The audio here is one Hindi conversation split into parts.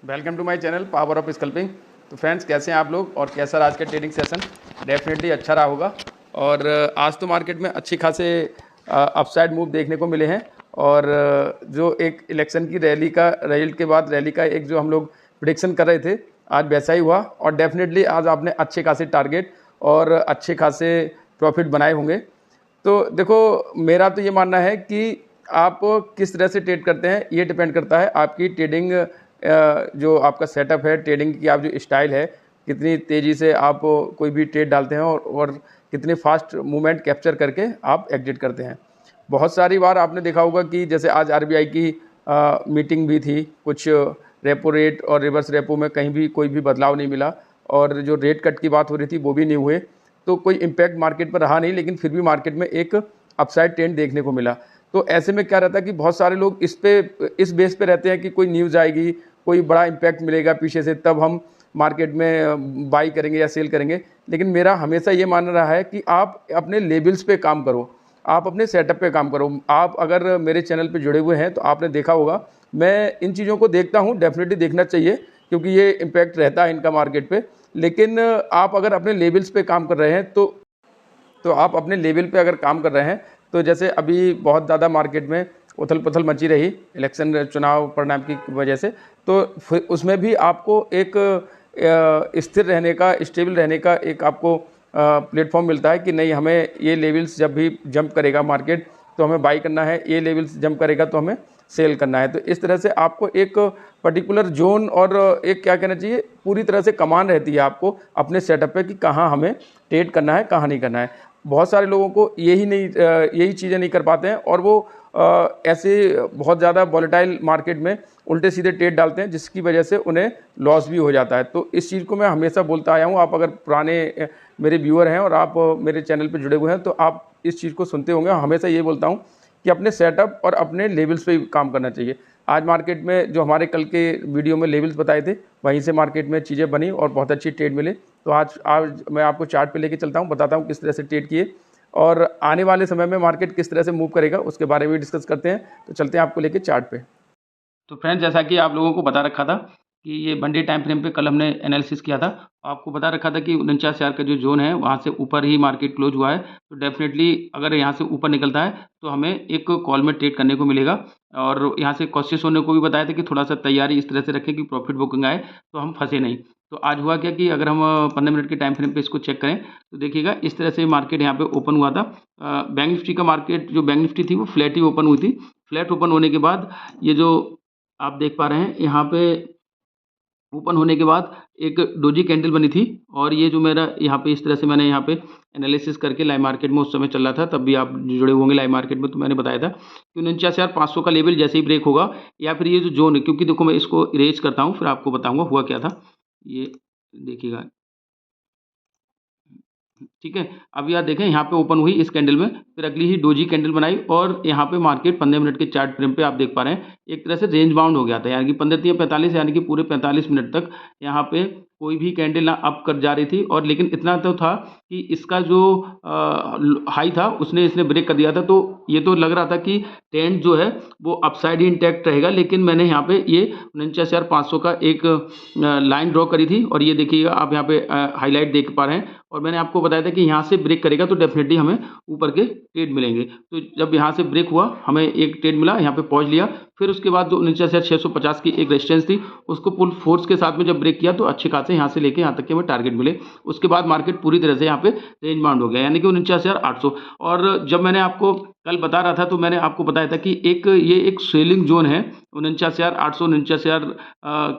Welcome to my channel power of sculpting. तो फ्रेंड्स, कैसे हैं आप लोग और कैसा रहा आज का ट्रेडिंग सेशन? डेफिनेटली अच्छा रहा होगा। और आज तो मार्केट में अच्छी खासे अपसाइड मूव देखने को मिले हैं। और जो एक इलेक्शन की रैली का रिजल्ट के बाद रैली का एक जो हम लोग प्रिडिक्शन कर रहे थे, आज वैसा ही हुआ। और डेफिनेटली आज आपने अच्छे खासे टारगेट और अच्छे खासे प्रॉफिट बनाए होंगे। तो देखो, मेरा तो ये मानना है कि आप किस तरह से ट्रेड करते हैं ये डिपेंड करता है आपकी ट्रेडिंग, जो आपका सेटअप है, ट्रेडिंग की आप जो स्टाइल है, कितनी तेज़ी से आप कोई भी ट्रेड डालते हैं और कितने फास्ट मूवमेंट कैप्चर करके आप एग्जिट करते हैं। बहुत सारी बार आपने देखा होगा कि जैसे आज आरबीआई की मीटिंग भी थी, कुछ रेपो रेट और रिवर्स रेपो में कहीं भी कोई भी बदलाव नहीं मिला, और जो रेट कट की बात हो रही थी वो भी नहीं हुए, तो कोई इम्पैक्ट मार्केट पर रहा नहीं। लेकिन फिर भी मार्केट में एक अपसाइड ट्रेंड देखने को मिला। तो ऐसे में क्या रहता है कि बहुत सारे लोग इस बेस पे रहते हैं कि कोई न्यूज़ आएगी, कोई बड़ा इम्पैक्ट मिलेगा पीछे से, तब हम मार्केट में बाई करेंगे या सेल करेंगे। लेकिन मेरा हमेशा ये मानना रहा है कि आप अपने लेवल्स पे काम करो, आप अपने सेटअप पे काम करो। आप अगर मेरे चैनल पे जुड़े हुए हैं तो आपने देखा होगा, मैं इन चीज़ों को देखता हूँ, डेफिनेटली देखना चाहिए क्योंकि ये इम्पैक्ट रहता है इनका मार्केट पे। लेकिन आप अगर अपने लेवल्स पे काम कर रहे हैं तो आप अपने लेवल पे अगर काम कर रहे हैं, तो जैसे अभी बहुत ज़्यादा मार्केट में उथल पुथल मची रही इलेक्शन चुनाव परिणाम की वजह से, तो फिर उसमें भी आपको एक स्थिर रहने का, स्टेबल रहने का एक आपको प्लेटफॉर्म मिलता है कि नहीं, हमें ये लेवल्स जब भी जंप करेगा मार्केट तो हमें बाई करना है, ये लेवल्स जंप करेगा तो हमें सेल करना है। तो इस तरह से आपको एक पर्टिकुलर जोन और एक क्या कहना चाहिए, पूरी तरह से कमान रहती है आपको अपने सेटअप पे कि कहाँ हमें ट्रेड करना है, कहाँ नहीं करना है। बहुत सारे लोगों को यही चीज़ें नहीं कर पाते हैं, और वो ऐसे बहुत ज़्यादा वॉलेटाइल मार्केट में उल्टे सीधे ट्रेड डालते हैं, जिसकी वजह से उन्हें लॉस भी हो जाता है। तो इस चीज़ को मैं हमेशा बोलता आया हूँ। आप अगर पुराने मेरे व्यूअर हैं और आप मेरे चैनल पर जुड़े हुए हैं तो आप इस चीज़ को सुनते होंगे। हमेशा ये बोलता हूँ कि अपने सेटअप और अपने लेवल्स पे काम करना चाहिए। आज मार्केट में जो हमारे कल के वीडियो में लेवल्स बताए थे, वहीं से मार्केट में चीज़ें बनी और बहुत अच्छी ट्रेड मिले। तो आज मैं आपको चार्ट पे लेके चलता हूँ, बताता हूँ किस तरह से ट्रेड किए और आने वाले समय में मार्केट किस तरह से मूव करेगा उसके बारे में डिस्कस करते हैं। तो चलते हैं आपको लेके चार्ट पे। तो फ्रेंड्स, जैसा कि आप लोगों को बता रखा था कि ये वनडे टाइम फ्रेम पे कल हमने एनालिसिस किया था। आपको बता रखा था कि 49,000 का जो जोन है वहाँ से ऊपर ही मार्केट क्लोज हुआ है। तो डेफिनेटली अगर यहाँ से ऊपर निकलता है तो हमें एक कॉल में ट्रेड करने को मिलेगा। और यहाँ से कॉशियस होने को भी बताया था कि थोड़ा सा तैयारी इस तरह से रखें कि प्रॉफिट बुकिंग आए तो हम फंसे नहीं। तो आज हुआ क्या कि अगर हम 15 मिनट के टाइम फ्रेम पे इसको चेक करें तो देखिएगा इस तरह से मार्केट यहाँ पे ओपन हुआ था। बैंक निफ्टी का मार्केट, जो बैंक निफ्टी थी वो फ्लैट ही ओपन हुई थी। फ्लैट ओपन होने के बाद ये जो आप देख पा रहे हैं, यहाँ पे ओपन होने के बाद एक डोजी कैंडल बनी थी। और ये जो मेरा यहाँ पे इस तरह से मैंने यहाँ पे एनालिसिस करके लाइव मार्केट में उस समय चल रहा था, तब भी आप जुड़े होंगे लाइव मार्केट में, तो मैंने बताया था कि 49,500 का लेवल जैसे ही ब्रेक होगा, या फिर ये जो जोन है, क्योंकि देखो मैं इसको इरेज करता हूँ फिर आपको बताऊंगा हुआ क्या था। ये देखिएगा, ठीक है। अब यार देखें, यहाँ पे ओपन हुई इस कैंडल में, फिर अगली ही डोजी कैंडल बनाई और यहाँ पे मार्केट 15 मिनट के चार्ट फ्रेम पे आप देख पा रहे हैं एक तरह से रेंज बाउंड हो गया था, यानी कि 15-45, यानी कि पूरे 45 मिनट तक यहाँ पे कोई भी कैंडल ना अप कर जा रही थी। और लेकिन इतना तो था कि इसका जो हाई था इसने ब्रेक कर दिया था। तो ये तो लग रहा था कि ट्रेंड जो है वो अपसाइड ही इंटैक्ट रहेगा। लेकिन मैंने यहाँ पे ये 49,500 का एक लाइन ड्रॉ करी थी, और ये देखिएगा आप यहाँ पे हाईलाइट देख पा रहे हैं। और मैंने आपको बताया था कि यहाँ से ब्रेक करेगा तो डेफिनेटली हमें ऊपर के ट्रेड मिलेंगे। तो जब यहाँ से ब्रेक हुआ, हमें एक ट्रेड मिला, यहाँ पे पहुँच लिया। फिर उसके बाद जो 49,650 की एक रेजिस्टेंस थी, उसको फुल फोर्स के साथ में जब ब्रेक किया तो अच्छे खासे यहाँ से लेके यहाँ तक के हमें टारगेट मिले। उसके बाद मार्केट पूरी तरह से यहाँ पे रेंज बाउंड हो गया, यानी कि 49,800। और जब मैंने आपको कल बता रहा था तो मैंने आपको बताया था कि ये एक सेलिंग जोन है 49,800, 49,000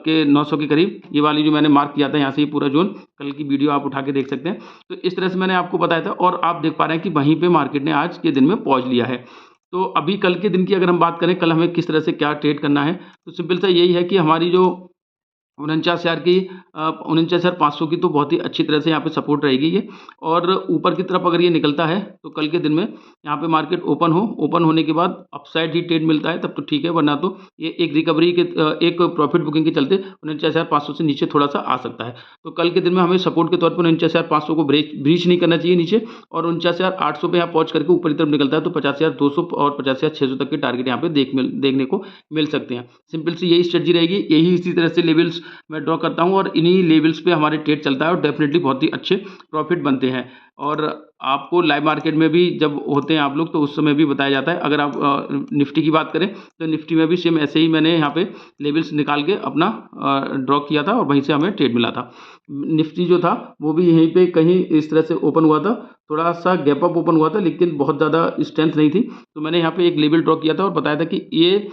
के 900 के करीब। ये वाली जो मैंने मार्क किया था यहाँ से, ये पूरा जोन कल की वीडियो आप उठा के देख सकते हैं। तो इस तरह से मैंने आपको बताया था, और आप देख पा रहे हैं कि वहीं पे मार्केट ने आज के दिन में पहुंच लिया है। तो अभी कल के दिन की अगर हम बात करें, कल हमें किस तरह से क्या ट्रेड करना है, तो सिंपल सा यही है कि हमारी जो 49,000 की 49,500 की तो बहुत ही अच्छी तरह से यहाँ पे सपोर्ट रहेगी ये। और ऊपर की तरफ अगर ये निकलता है तो कल के दिन में यहाँ पे मार्केट ओपन होने के बाद अपसाइड ही ट्रेड मिलता है तब तो ठीक है, वरना तो ये एक रिकवरी के एक प्रॉफिट बुकिंग के चलते 49,500 से नीचे थोड़ा-सा आ सकता है। तो कल के दिन में हमें सपोर्ट के तौर पर 49,500 को ब्रीच नहीं करना चाहिए नीचे, और 49,800 पे यहाँ पहुँच करके ऊपर की तरफ निकलता है तो 50,200 और 50,600 तक के टारगेट यहाँ पे देखने को मिल सकते हैं। सिंपल सी यही स्ट्रेटजी रहेगी, यही इसी तरह से लेवल्स मैं ड्रॉ करता हूँ और इन्हीं लेवल्स पे हमारे ट्रेड चलता है और डेफिनेटली बहुत ही अच्छे प्रॉफिट बनते हैं। और आपको लाइव मार्केट में भी जब होते हैं आप लोग तो उस समय भी बताया जाता है। अगर आप निफ्टी की बात करें तो निफ्टी में भी सेम ऐसे ही मैंने यहाँ पे लेवल्स निकाल के अपना ड्रॉ किया था और वहीं से हमें ट्रेड मिला था। निफ्टी जो था वो भी यहीं पे कहीं इस तरह से ओपन हुआ था, थोड़ा सा गैप अप ओपन हुआ था लेकिन बहुत ज़्यादा स्ट्रेंथ नहीं थी। तो मैंने यहाँ पे एक लेवल ड्रॉ किया था और बताया था कि ये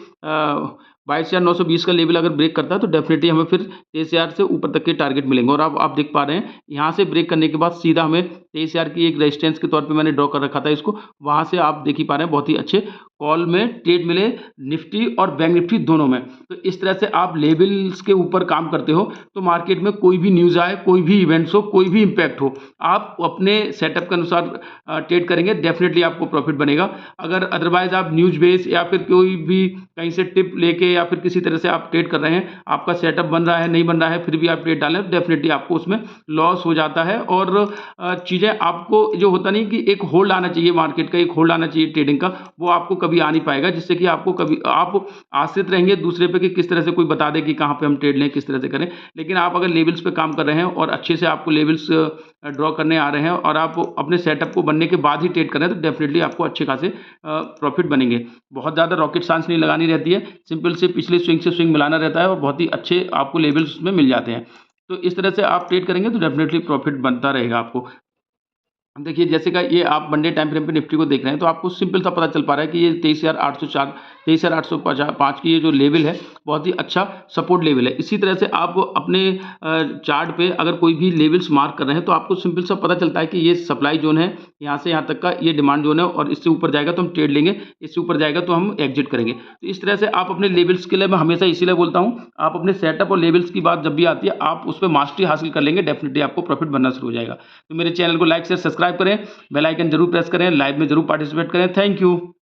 22,920 का लेवल अगर ब्रेक करता है तो डेफिनेटली हमें फिर 23,000 से ऊपर तक के टारगेट मिलेंगे। और अब आप देख पा रहे हैं यहाँ से ब्रेक करने के बाद सीधा हमें 23,000 की एक रेजिस्टेंस के तौर पे मैंने ड्रॉ कर रखा था इसको, वहाँ से आप देख ही पा रहे हैं बहुत ही अच्छे कॉल में ट्रेड मिले निफ्टी और बैंक निफ्टी दोनों में। तो इस तरह से आप लेवल्स के ऊपर काम करते हो तो मार्केट में कोई भी न्यूज़ आए, कोई भी इवेंट्स हो, कोई भी इम्पैक्ट हो, आप अपने सेटअप के अनुसार ट्रेड करेंगे, डेफिनेटली आपको प्रॉफिट बनेगा। अगर अदरवाइज आप न्यूज़ बेस या फिर कोई भी कहीं से टिप लेके या फिर किसी तरह से आप ट्रेड कर रहे हैं, आपका सेटअप बन रहा है नहीं बन रहा है, फिर भी आप ट्रेड डालें, डेफिनेटली आपको उसमें लॉस हो जाता है। और चीज़ें आपको जो होता नहीं कि एक होल्ड आना चाहिए मार्केट का, एक होल्ड आना चाहिए ट्रेडिंग का, वो आपको कभी आ नहीं पाएगा, जिससे कि आपको कभी आप आश्रित रहेंगे दूसरे पे कि किस तरह से कोई बता दे कि कहाँ पे हम ट्रेड लें, किस तरह से करें। लेकिन आप अगर लेवल्स पे काम कर रहे हैं और अच्छे से आपको लेवल्स ड्रॉ करने आ रहे हैं और आप अपने सेटअप को बनने के बाद ही ट्रेड कर रहे हैं तो डेफिनेटली आपको अच्छे खासे प्रॉफिट बनेंगे। बहुत ज़्यादा रॉकेट साइंस नहीं लगानी रहती है, सिंपल से पिछले स्विंग से स्विंग मिलाना रहता है और बहुत ही अच्छे आपको लेवल्स उसमें मिल जाते हैं। तो इस तरह से आप ट्रेड करेंगे तो डेफिनेटली प्रॉफिट बनता रहेगा आपको। देखिए जैसे कि ये आप मंडे टाइम फ्रेम पे निफ्टी को देख रहे हैं तो आपको सिंपल सा पता चल पा रहा है कि ये 23,804 23,805 की ये जो लेवल है बहुत ही अच्छा सपोर्ट लेवल है। इसी तरह से आप अपने चार्ट पे अगर कोई भी लेवल्स मार्क कर रहे हैं तो आपको सिंपल सा पता चलता है कि ये सप्लाई जोन है, यहाँ से यहाँ तक का ये डिमांड जोन है और इससे ऊपर जाएगा तो हम ट्रेड लेंगे, इससे ऊपर जाएगा तो हम एग्जिट करेंगे। तो इस तरह से आप अपने लेवल्स के लिए मैं हमेशा इसीलिए बोलता हूँ, आप अपने सेटअप और लेवल्स की बात जब भी आती है आप उस पर मास्टरी हासिल कर लेंगे, डेफिनेटली आपको प्रॉफिट बनना शुरू हो जाएगा। तो मेरे चैनल को लाइक शेयर सब्सक्राइब करें, बेल आइकन जरूर प्रेस करें, लाइव में जरूर पार्टिसिपेट करें। Thank you.